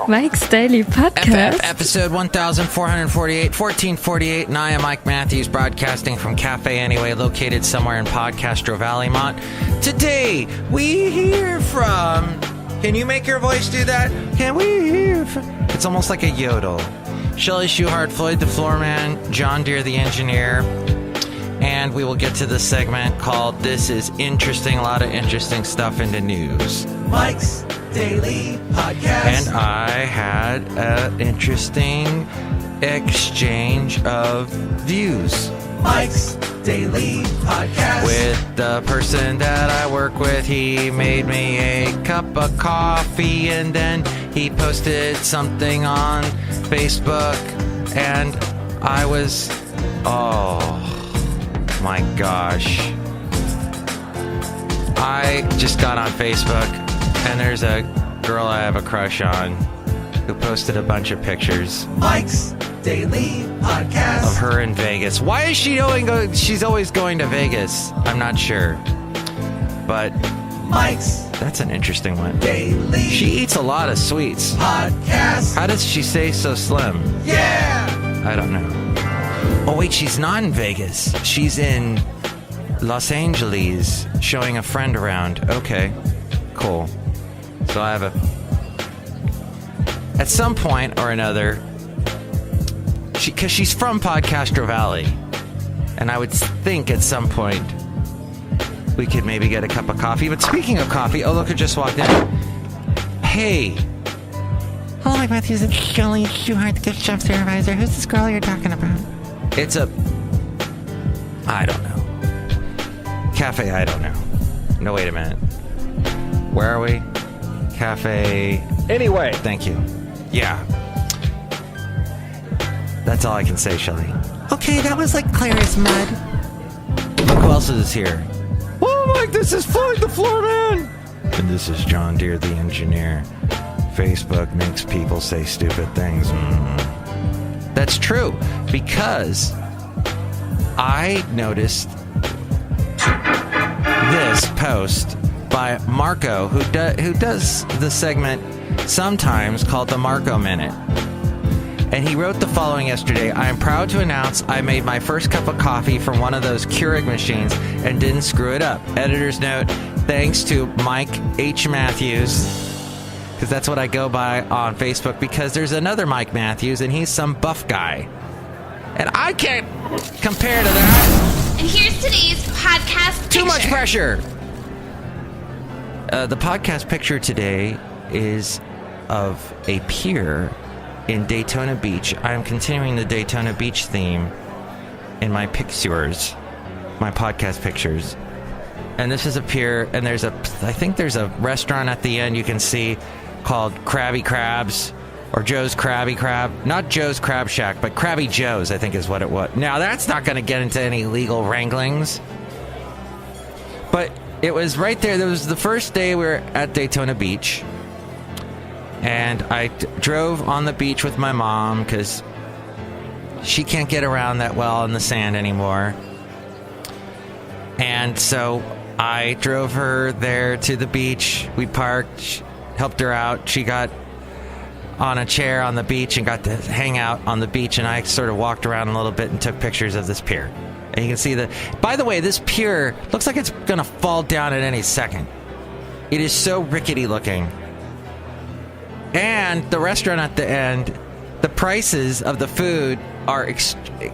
Mike's Daily Podcast. Episode 1448, 1448, and I am Mike Matthews, broadcasting from Cafe Anyway, located somewhere in Podcastro Valleymont. Today, we hear from... Can you make your voice do that? Can we hear from... It's almost like a yodel. Shelley Shuhart, Floyd the Floorman, John Deere the Engineer, and we will get to the segment called This is Interesting, a lot of interesting stuff in the news. Mike's Daily Podcast. And I had an interesting exchange of views. Mike's Daily Podcast. With the person that I work with, he made me a cup of coffee and then he posted something on Facebook and I was, oh my gosh. I just got on Facebook and there's a girl I have a crush on who posted a bunch of pictures. Mike's Daily Podcast. Of her in Vegas. Why is she she's always going to Vegas? I'm not sure. But Mike's that's an interesting one. Daily. She eats a lot of sweets. Podcast. How does she stay so slim? Yeah. I don't know. Oh wait, she's not in Vegas. She's in Los Angeles showing a friend around. Okay. Cool. So I have at some point or another, because she's from Podcastro Valley, and I would think at some point we could maybe get a cup of coffee. But speaking of coffee, oh look, it just walked in. Hey. Hello, Mike Matthews. It's Shelley Shuhart, the gift shop supervisor. Who's this girl you're talking about? It's I don't know. Cafe, I don't know. No, wait a minute. Where are we? Cafe. Anyway. Thank you. Yeah. That's all I can say, Shelley. Okay, that was like clear as mud. Look who else is here. Oh, Mike, this is Floyd the Floorman. And this is John Deere the Engineer. Facebook makes people say stupid things. That's true, because I noticed this post by Marco, who does the segment sometimes called the Marco Minute. And he wrote the following yesterday. I am proud to announce I made my first cup of coffee from one of those Keurig machines and didn't screw it up. Editor's note, thanks to Mike H. Matthews, because that's what I go by on Facebook, because there's another Mike Matthews and he's some buff guy. And I can't compare to that. And here's today's podcast picture. Too much pressure. The podcast picture today is of a pier in Daytona Beach. I am continuing the Daytona Beach theme in my pictures, my podcast pictures. And this is a pier, and I think there's a restaurant at the end you can see called Krabby Crabs, or Joe's Krabby Crab. Not Joe's Crab Shack, but Krabby Joe's, I think is what it was. Now, that's not going to get into any legal wranglings. But it was right there. That was the first day we were at Daytona Beach. And I drove on the beach with my mom because she can't get around that well in the sand anymore. And so I drove her there to the beach. We parked, helped her out. She got on a chair on the beach and got to hang out on the beach. And I sort of walked around a little bit and took pictures of this pier. And you can see by the way, this pier looks like it's going to fall down at any second. It is so rickety looking. And the restaurant at the end, the prices of the food are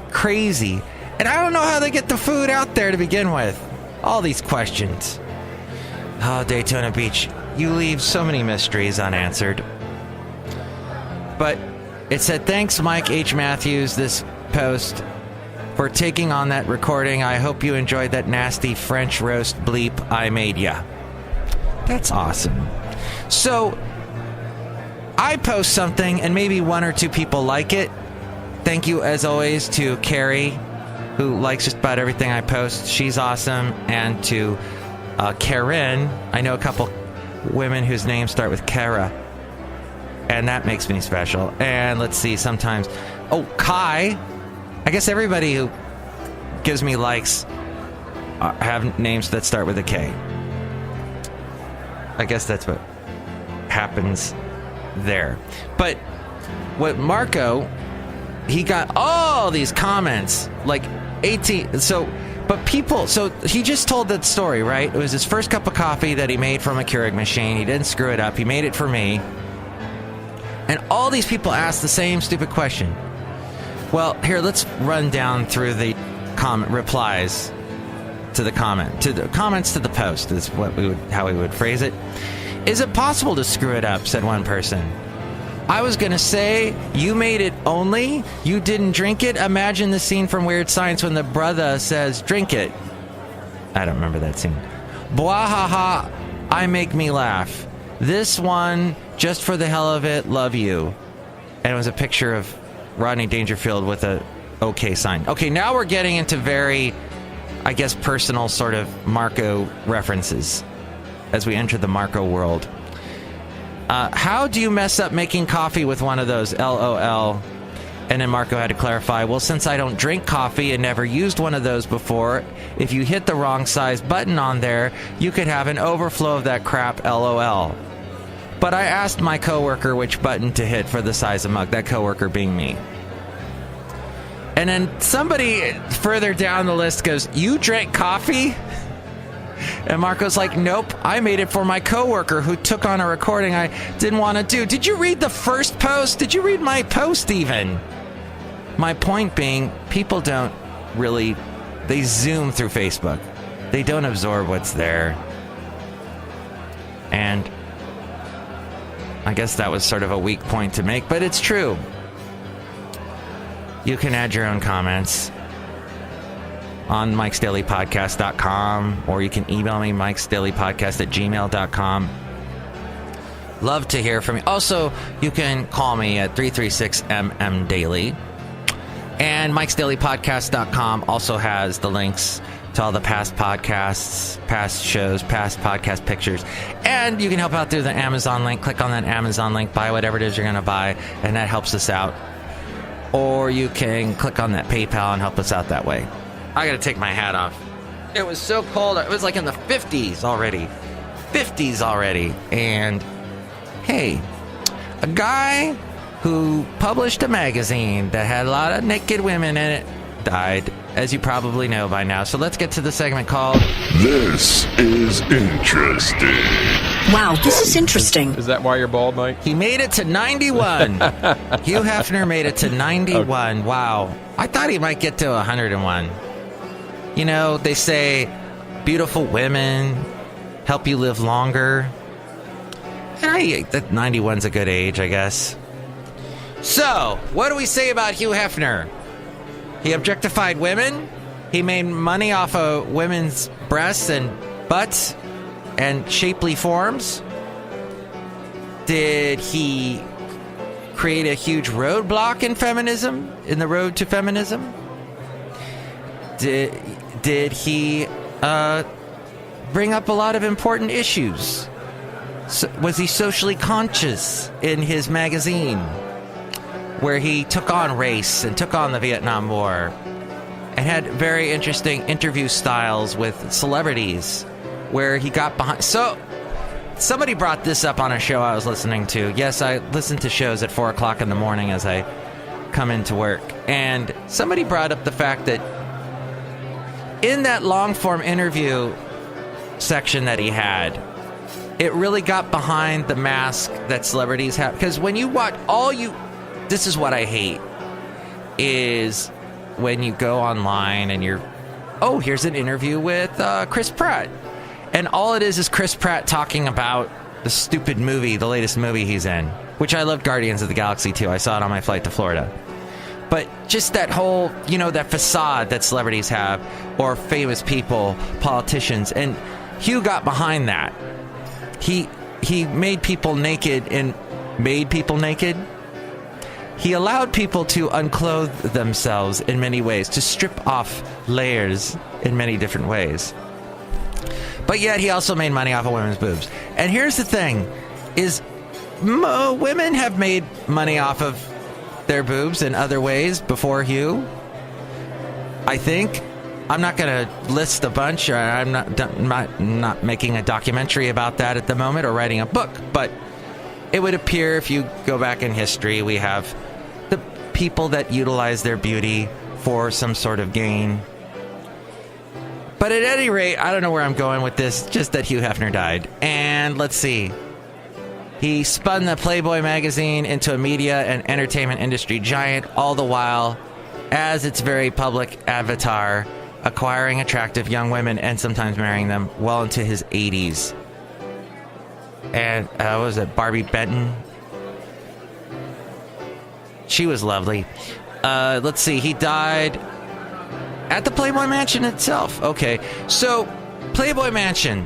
crazy. And I don't know how they get the food out there to begin with. All these questions. Oh, Daytona Beach. You leave so many mysteries unanswered. But it said, thanks, Mike H. Matthews, this post, for taking on that recording. I hope you enjoyed that nasty French roast bleep I made ya. That's awesome. So I post something and maybe one or two people like it. Thank you, as always, to Carrie, who likes just about everything I post. She's awesome. And to Karen. I know a couple women whose names start with Kara. And that makes me special. And let's see, sometimes... Oh, Kai. I guess everybody who gives me likes have names that start with a K. I guess that's what happens there. But what Marco, he got all these comments, like 18. But people, so he just told that story, right? It was his first cup of coffee that he made from a Keurig machine. He didn't screw it up. He made it for me. And all these people asked the same stupid question. Well, here, let's run down through the replies to the comments to the post is how we would phrase it. Is it possible to screw it up? Said one person. I was going to say, you made it only. You didn't drink it. Imagine the scene from Weird Science when the brother says, drink it. I don't remember that scene. Bwahaha, I make me laugh. This one, just for the hell of it, love you. And it was a picture of Rodney Dangerfield with a okay sign. Okay, now we're getting into very, I guess, personal sort of Marco references as we enter the Marco world. How do you mess up making coffee with one of those? LOL. And then Marco had to clarify, well, since I don't drink coffee and never used one of those before, if you hit the wrong size button on there, you could have an overflow of that crap, LOL. But I asked my coworker which button to hit for the size of mug, that coworker being me. And then somebody further down the list goes, you drank coffee? And Marco's like, nope, I made it for my coworker who took on a recording I didn't want to do. Did you read the first post? Did you read my post even? My point being, people don't really, they zoom through Facebook. They don't absorb what's there. And I guess that was sort of a weak point to make, but it's true. You can add your own comments on MIKEs-DAILY-PODCAST.com, or you can email me, MIKES-DAILY-PODCAST@gmail.com. Love to hear from you. Also, you can call me at 336-MM-DAILY. And MIKES-DAILY-PODCAST.com also has the links to all the past podcasts, past shows, past podcast pictures. And you can help out through the Amazon link. Click on that Amazon link, buy whatever it is you're going to buy, and that helps us out. Or you can click on that PayPal and help us out that way. I gotta take my hat off. It was so cold. It was like in the 50s already. 50s already. And hey, a guy who published a magazine that had a lot of naked women in it died, as you probably know by now. So let's get to the segment called This is Interesting. Wow, this is interesting. Is that why you're bald, Mike? He made it to 91. Hugh Hefner made it to 91. Okay. Wow. I thought he might get to 101. You know, they say beautiful women help you live longer. And that 91's a good age, I guess. So, what do we say about Hugh Hefner? He objectified women. He made money off of women's breasts and butts and shapely forms. Did he create a huge roadblock in feminism, in the road to feminism? Did he bring up a lot of important issues? Was he socially conscious in his magazine, where he took on race and took on the Vietnam War and had very interesting interview styles with celebrities where he got behind? So somebody brought this up on a show I was listening to. Yes, I listen to shows at 4 o'clock in the morning as I come into work. And somebody brought up the fact that in that long-form interview section that he had, it really got behind the mask that celebrities have. Because when you watch this is what I hate, is when you go online and here's an interview with Chris Pratt. And all it is Chris Pratt talking about the stupid movie, the latest movie he's in, which I loved, Guardians of the Galaxy 2. I saw it on my flight to Florida. But just that whole, that facade that celebrities have, or famous people, politicians. And Hugh got behind that. He made people naked and made people naked. He allowed people to unclothe themselves in many ways, to strip off layers in many different ways. But yet he also made money off of women's boobs. And here's the thing, is women have made money off of their boobs in other ways before Hugh. I think. I'm not going to list a bunch. Or I'm not making a documentary about that at the moment or writing a book. But it would appear if you go back in history, we have the people that utilize their beauty for some sort of gain. But at any rate, I don't know where I'm going with this, just that Hugh Hefner died. And let's see. He spun the Playboy magazine into a media and entertainment industry giant, all the while as its very public avatar, acquiring attractive young women and sometimes marrying them well into his 80s. And what was it, Barbie Benton? She was lovely. Let's see, he died at the Playboy Mansion itself. Okay, so Playboy Mansion,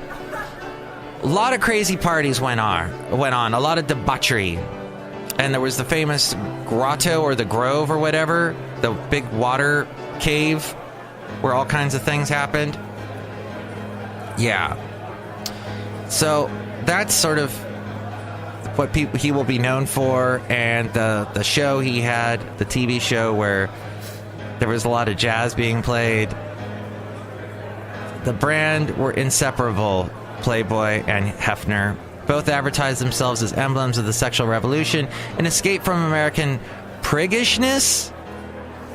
a lot of crazy parties went on, a lot of debauchery. And there was the famous grotto or the grove or whatever, the big water cave where all kinds of things happened. Yeah. So that's sort of what he will be known for. And the show he had, the TV show where there was a lot of jazz being played. The brand were inseparable, Playboy and Hefner. Both advertised themselves as emblems of the sexual revolution, an escape from American priggishness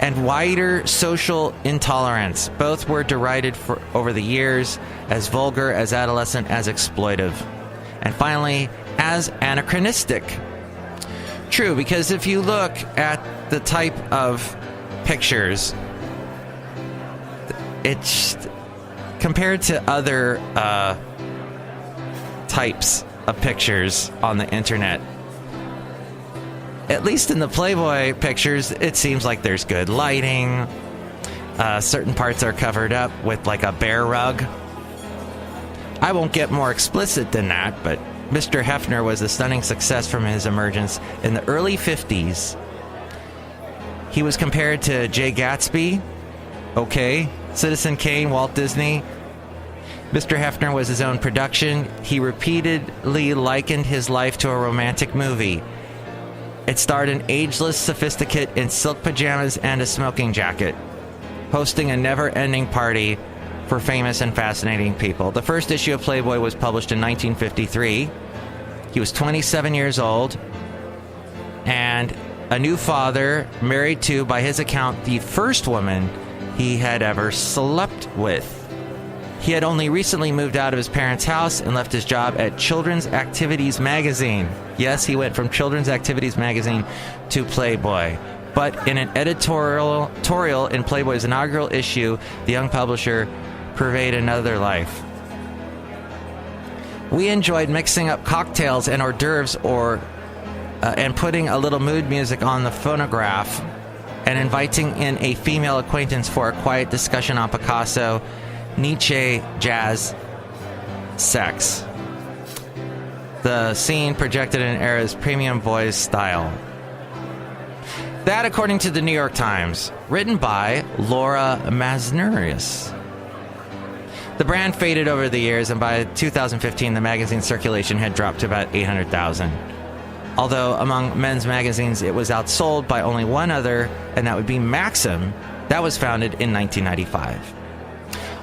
and wider social intolerance. Both were derided over the years as vulgar, as adolescent, as exploitive, and finally, as anachronistic. True, because if you look at the type of pictures, it's compared to other types of pictures on the internet. At least in the Playboy pictures, it seems like there's good lighting. Certain parts are covered up with like a bear rug. I won't get more explicit than that, but Mr. Hefner was a stunning success from his emergence in the early 50s. He was compared to Jay Gatsby, Citizen Kane, Walt Disney. Mr. Hefner was his own production. He repeatedly likened his life to a romantic movie. It starred an ageless sophisticate in silk pajamas and a smoking jacket, hosting a never-ending party for famous and fascinating people. The first issue of Playboy was published in 1953. He was 27 years old and a new father, married to, by his account, the first woman he had ever slept with. He had only recently moved out of his parents' house and left his job at Children's Activities magazine. Yes, he went from Children's Activities magazine to Playboy. But in an editorial in Playboy's inaugural issue, the young publisher purveyed another life. We enjoyed mixing up cocktails and hors d'oeuvres and putting a little mood music on the phonograph and inviting in a female acquaintance for a quiet discussion on Picasso, Nietzsche, jazz, sex. The scene projected an era's premium boys style. That, according to the New York Times, written by Laura Masnerius. The brand faded over the years, and by 2015, the magazine's circulation had dropped to about 800,000. Although among men's magazines, it was outsold by only one other, and that would be Maxim. That was founded in 1995.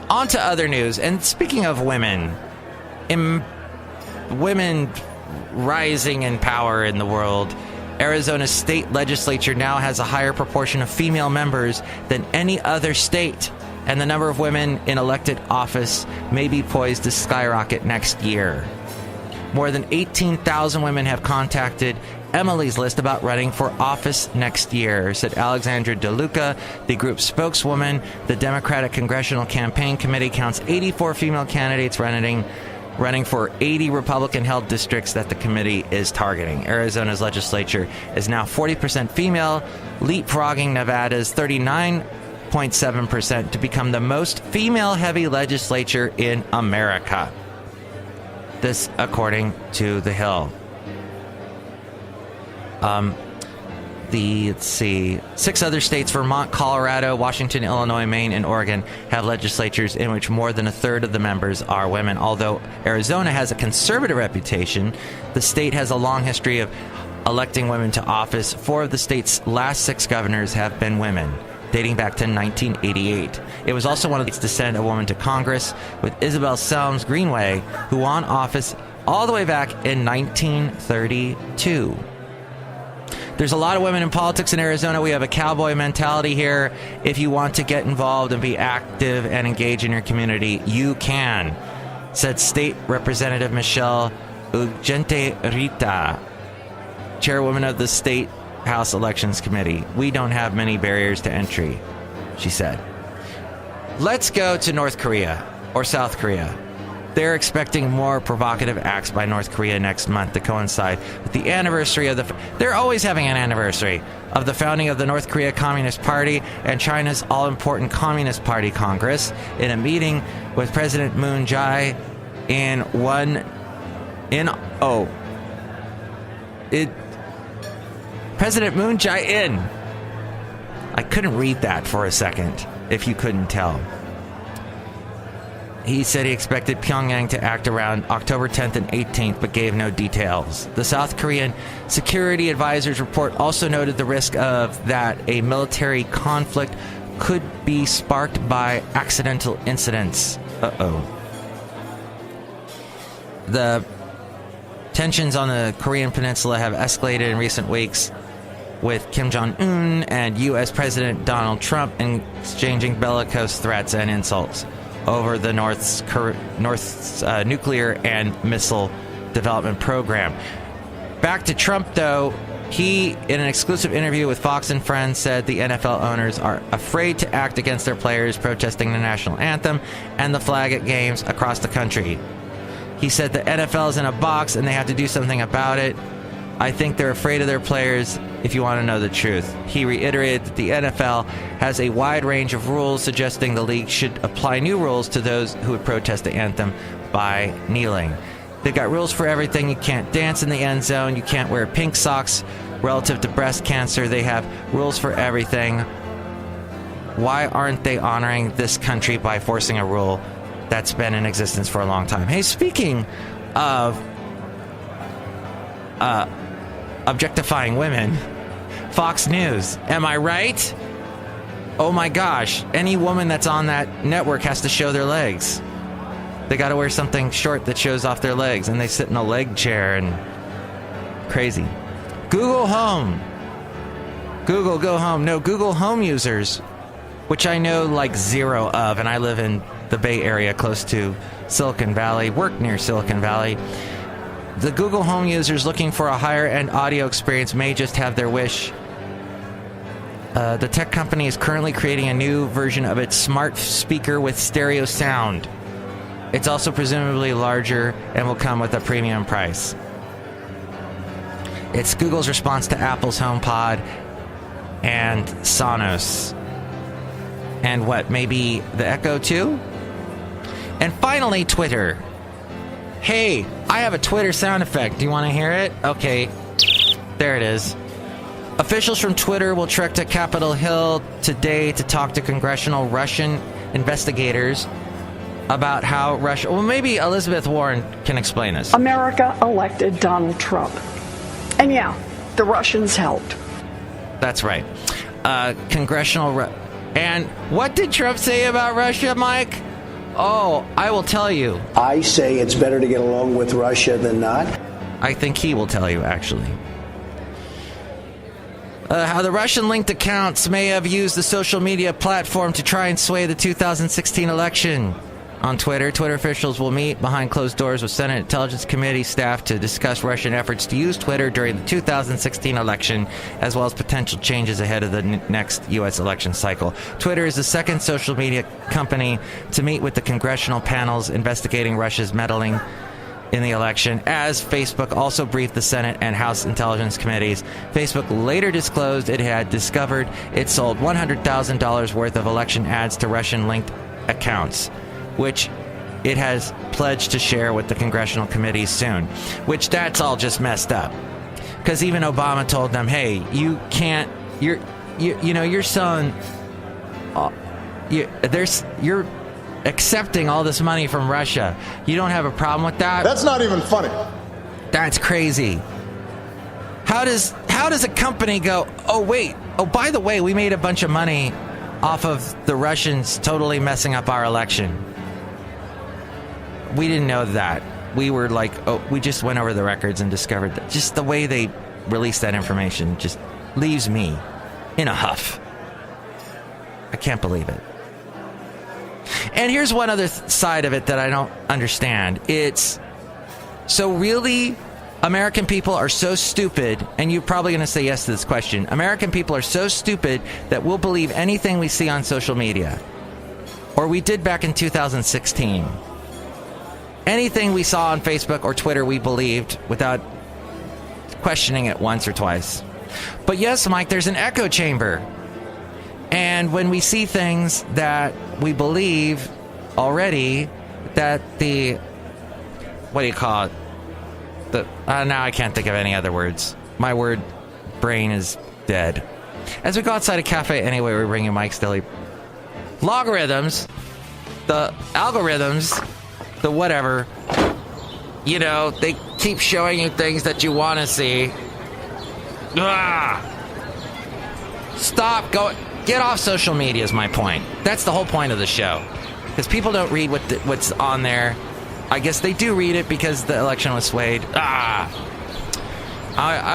On to other news, and speaking of women, women rising in power in the world, Arizona's state legislature now has a higher proportion of female members than any other state, and the number of women in elected office may be poised to skyrocket next year. More than 18,000 women have contacted Emily's List about running for office next year, said Alexandra DeLuca, the group's spokeswoman. The Democratic Congressional Campaign Committee counts 84 female candidates running for 80 Republican-held districts that the committee is targeting. Arizona's legislature is now 40% female, leapfrogging Nevada's 39.7% to become the most female-heavy legislature in America. This, according to The Hill. Let's see. 6 other states, Vermont, Colorado, Washington, Illinois, Maine, and Oregon, have legislatures in which more than a third of the members are women. Although Arizona has a conservative reputation, the state has a long history of electing women to office. 4 of the state's last 6 governors have been women, dating back to 1988. It was also one of the states to send a woman to Congress, with Isabel Selms Greenway, who won office all the way back in 1932. There's a lot of women in politics in Arizona. We have a cowboy mentality here. If you want to get involved and be active and engage in your community, you can, said State Representative Michelle Ugente Rita, chairwoman of the State House Elections Committee. We don't have many barriers to entry, she said. Let's go to North Korea or South Korea. They're expecting more provocative acts by North Korea next month to coincide with the anniversary of they're always having an anniversary of the founding of the North Korea Communist Party and China's all-important Communist Party Congress. In a meeting with President Moon Jae-in, President Moon Jae-in. I couldn't read that for a second, if you couldn't tell. He said he expected Pyongyang to act around October 10th and 18th, but gave no details. The South Korean Security Advisor's report also noted the risk of that a military conflict could be sparked by accidental incidents. The tensions on the Korean Peninsula have escalated in recent weeks, with Kim Jong-un and U.S. President Donald Trump exchanging bellicose threats and insults over the North's nuclear and missile development program. Back to Trump, though. He, in an exclusive interview with Fox and Friends, said the NFL owners are afraid to act against their players protesting the national anthem and the flag at games across the country. He said the NFL is in a box and they have to do something about it. I think they're afraid of their players, if you want to know the truth. He reiterated that the NFL has a wide range of rules, suggesting the league should apply new rules to those who would protest the anthem by kneeling. They've got rules for everything. You can't dance in the end zone. You can't wear pink socks relative to breast cancer. They have rules for everything. Why aren't they honoring this country by forcing a rule that's been in existence for a long time? Hey, speaking of objectifying women, Fox News, am I right? Oh my gosh, any woman that's on that network has to show their legs. They got to wear something short that shows off their legs, and they sit in a leg chair and crazy. Google Home. Google Go Home. No, Google Home users, which I know like zero of, and I live in the Bay Area close to Silicon Valley, work near Silicon Valley. The Google Home users looking for a higher-end audio experience may just have their wish. The tech company is currently creating a new version of its smart speaker with stereo sound. It's also presumably larger and will come with a premium price. It's Google's response to Apple's HomePod and Sonos. And what, maybe the Echo too? And finally, Twitter. Hey, I have a Twitter sound effect. Do you want to hear it? Okay, there it is. Officials from Twitter will trek to Capitol Hill today to talk to congressional Russian investigators about how Russia... Well, maybe Elizabeth Warren can explain this. America elected Donald Trump. And yeah, the Russians helped. That's right. And what did Trump say about Russia, Mike? Oh, I will tell you. I say it's better to get along with Russia than not. I think he will tell you, actually. How the Russian-linked accounts may have used the social media platform to try and sway the 2016 election. On Twitter, Twitter officials will meet behind closed doors with Senate Intelligence Committee staff to discuss Russian efforts to use Twitter during the 2016 election, as well as potential changes ahead of the next U.S. election cycle. Twitter is the second social media company to meet with the congressional panels investigating Russia's meddling in the election, as Facebook also briefed the Senate and House Intelligence Committees. Facebook later disclosed it had discovered it sold $100,000 worth of election ads to Russian-linked accounts, which it has pledged to share with the congressional committees soon. Which that's all just messed up, because even Obama told them, "Hey, you can't. You're selling. You're accepting all this money from Russia. You don't have a problem with that." That's not even funny. That's crazy. How does a company go, "Oh wait, by the way, we made a bunch of money off of the Russians totally messing up our election. We didn't know that." we were like, oh, we just went over the records and discovered that just the way they released that information just leaves me in a huff. I can't believe it. And here's one other side of it that I don't understand. It's so really American people are so stupid, and you're probably going to say yes to this question. American people are so stupid that we'll believe anything we see on social media. Or we did back in 2016. Anything we saw on Facebook or Twitter, we believed without questioning it once or twice. But yes, Mike, there's an echo chamber. And when we see things that we believe already, that the, what do you call it? Now I can't think of any other words. My word brain is dead. As we go outside a cafe anyway, we're bringing Mike's Daily logarithms, the algorithms, the whatever. You know, they keep showing you things that you want to see. Stop going. Get off social media is my point. That's the whole point of the show. Because people don't read what's on there. I guess they do read it because the election was swayed. I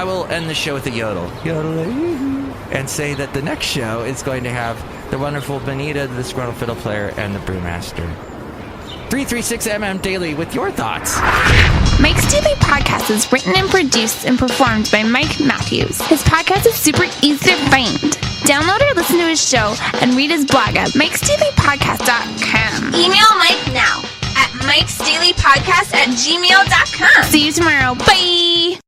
will end the show with a yodel. Yodel. And say that the next show is going to have the wonderful Benita, the disgruntled fiddle player, and the brewmaster. 336mm Daily with your thoughts. Mike's Daily Podcast is written and produced and performed by Mike Matthews. His podcast is super easy to find. Download or listen to his show and read his blog at MIKEs-DAILY-PODCAST.com. Email Mike now at MIKEs-DAILY-PODCAST@gmail.com. See you tomorrow. Bye!